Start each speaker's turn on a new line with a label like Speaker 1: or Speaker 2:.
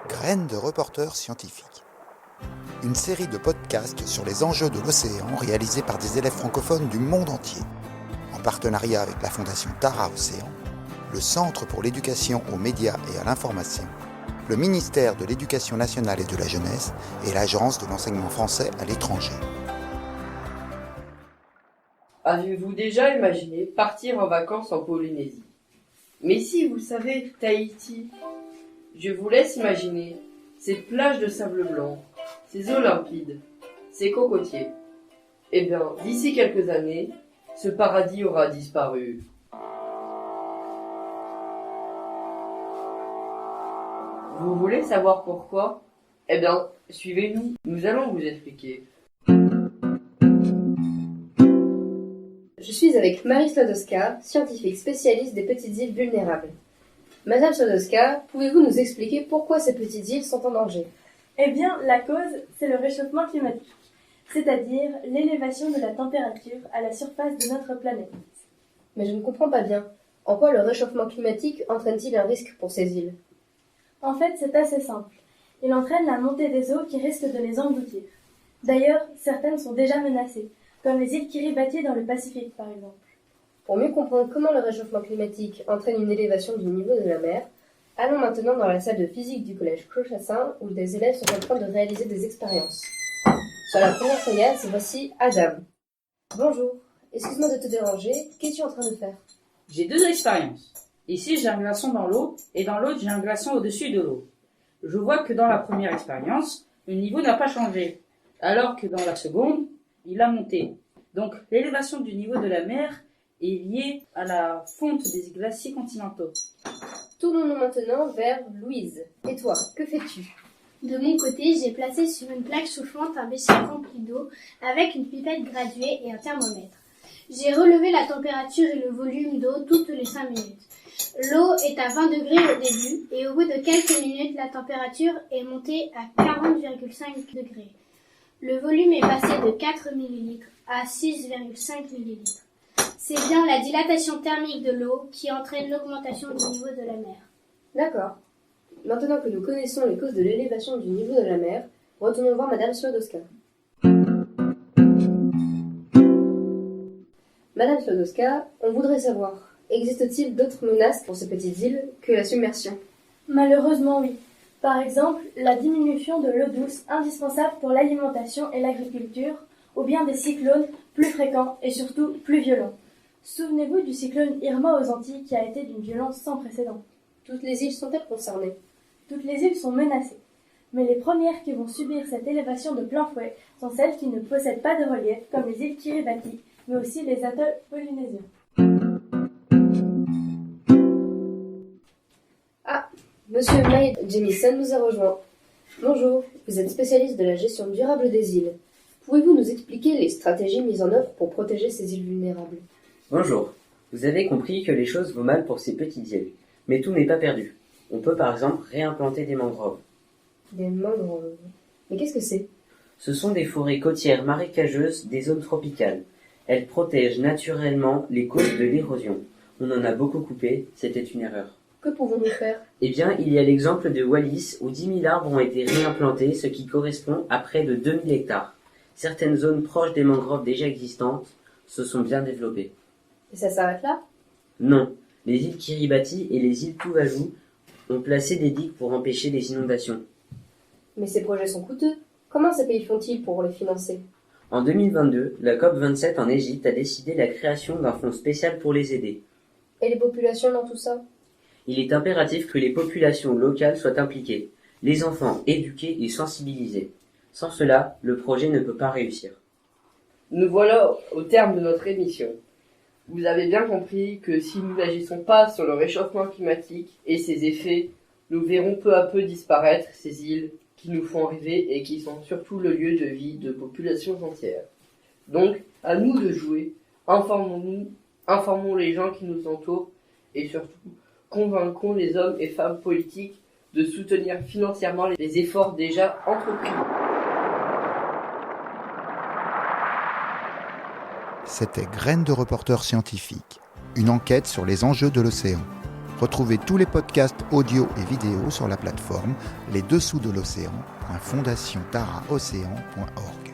Speaker 1: Graines de reporters scientifiques. Une série de podcasts sur les enjeux de l'océan réalisés par des élèves francophones du monde entier, en partenariat avec la Fondation Tara Océan, le Centre pour l'éducation aux médias et à l'information, le ministère de l'Éducation nationale et de la jeunesse et l'Agence de l'enseignement français à l'étranger.
Speaker 2: Avez-vous déjà imaginé partir en vacances en Polynésie? Mais si vous savez Tahiti, je vous laisse imaginer ces plages de sable blanc, ces eaux limpides, ces cocotiers. Eh bien, d'ici quelques années, ce paradis aura disparu. Vous voulez savoir pourquoi? Eh bien, suivez-nous, nous allons vous expliquer.
Speaker 3: Je suis avec Marie Slodowska, scientifique spécialiste des petites îles vulnérables. Madame Slodowska, pouvez-vous nous expliquer pourquoi ces petites îles sont en danger?
Speaker 4: Eh bien, la cause, c'est le réchauffement climatique, c'est-à-dire l'élévation de la température à la surface de notre planète.
Speaker 3: Mais je ne comprends pas bien. En quoi le réchauffement climatique entraîne-t-il un risque pour ces îles?
Speaker 4: En fait, c'est assez simple. Il entraîne la montée des eaux qui risque de les engloutir. D'ailleurs, certaines sont déjà menacées, comme les îles Kiribati dans le Pacifique par exemple.
Speaker 3: Pour mieux comprendre comment le réchauffement climatique entraîne une élévation du niveau de la mer, allons maintenant dans la salle de physique du collège Clochassin où des élèves sont en train de réaliser des expériences. Sur la première feuillade, voici Adam. Bonjour, excuse-moi de te déranger, qu'es-tu en train de faire?
Speaker 5: J'ai deux expériences. Ici, j'ai un glaçon dans l'eau et dans l'autre, j'ai un glaçon au-dessus de l'eau. Je vois que dans la première expérience, le niveau n'a pas changé, alors que dans la seconde, il a monté. Donc, l'élévation du niveau de la mer est liée à la fonte des glaciers continentaux.
Speaker 3: Tournons-nous maintenant vers Louise. Et toi, que fais-tu?
Speaker 6: De mon côté, j'ai placé sur une plaque chauffante un bécher rempli d'eau avec une pipette graduée et un thermomètre. J'ai relevé la température et le volume d'eau toutes les 5 minutes. L'eau est à 20 degrés au début et au bout de quelques minutes, la température est montée à 40,5 degrés. Le volume est passé de 4 ml à 6,5 ml. C'est bien la dilatation thermique de l'eau qui entraîne l'augmentation du niveau de la mer.
Speaker 3: D'accord. Maintenant que nous connaissons les causes de l'élévation du niveau de la mer, retournons voir Madame Slodowska. Madame Slodowska, on voudrait savoir, existe-t-il d'autres menaces pour ces petites îles que la submersion?
Speaker 4: Malheureusement oui. Par exemple, la diminution de l'eau douce indispensable pour l'alimentation et l'agriculture, ou bien des cyclones plus fréquents et surtout plus violents. Souvenez-vous du cyclone Irma aux Antilles qui a été d'une violence sans précédent.
Speaker 3: Toutes les îles sont-elles concernées?
Speaker 4: Toutes les îles sont menacées. Mais les premières qui vont subir cette élévation de plein fouet sont celles qui ne possèdent pas de relief, comme les îles Kiribati, mais aussi les atolls polynésiens.
Speaker 3: Ah, Monsieur May Jamison nous a rejoint. Bonjour, vous êtes spécialiste de la gestion durable des îles. Pouvez-vous nous expliquer les stratégies mises en œuvre pour protéger ces îles vulnérables?
Speaker 7: Bonjour, vous avez compris que les choses vont mal pour ces petites îles, mais tout n'est pas perdu. On peut par exemple réimplanter des mangroves.
Speaker 3: Des mangroves? Mais qu'est-ce que c'est?
Speaker 7: Ce sont des forêts côtières marécageuses des zones tropicales. Elles protègent naturellement les causes de l'érosion. On en a beaucoup coupé, c'était une erreur.
Speaker 3: Que pouvons-nous faire?
Speaker 7: Eh bien, il y a l'exemple de Wallis où 10 000 arbres ont été réimplantés, ce qui correspond à près de 2 000 hectares. Certaines zones proches des mangroves déjà existantes se sont bien développées.
Speaker 3: Et ça s'arrête là?
Speaker 7: Non, les îles Kiribati et les îles Tuvalu ont placé des digues pour empêcher les inondations.
Speaker 3: Mais ces projets sont coûteux. Comment ces pays font-ils pour les financer?
Speaker 7: En 2022, la COP27 en Égypte a décidé la création d'un fonds spécial pour les aider.
Speaker 3: Et les populations dans tout ça?
Speaker 7: Il est impératif que les populations locales soient impliquées, les enfants éduqués et sensibilisés. Sans cela, le projet ne peut pas réussir.
Speaker 2: Nous voilà au terme de notre émission. Vous avez bien compris que si nous n'agissons pas sur le réchauffement climatique et ses effets, nous verrons peu à peu disparaître ces îles qui nous font rêver et qui sont surtout le lieu de vie de populations entières. Donc, à nous de jouer, informons-nous, informons les gens qui nous entourent et surtout convainquons les hommes et femmes politiques de soutenir financièrement les efforts déjà entrepris.
Speaker 1: C'était Graines de reporters scientifiques, une enquête sur les enjeux de l'océan. Retrouvez tous les podcasts audio et vidéo sur la plateforme lesdessous de l'océan.fondationtaraocéan.org.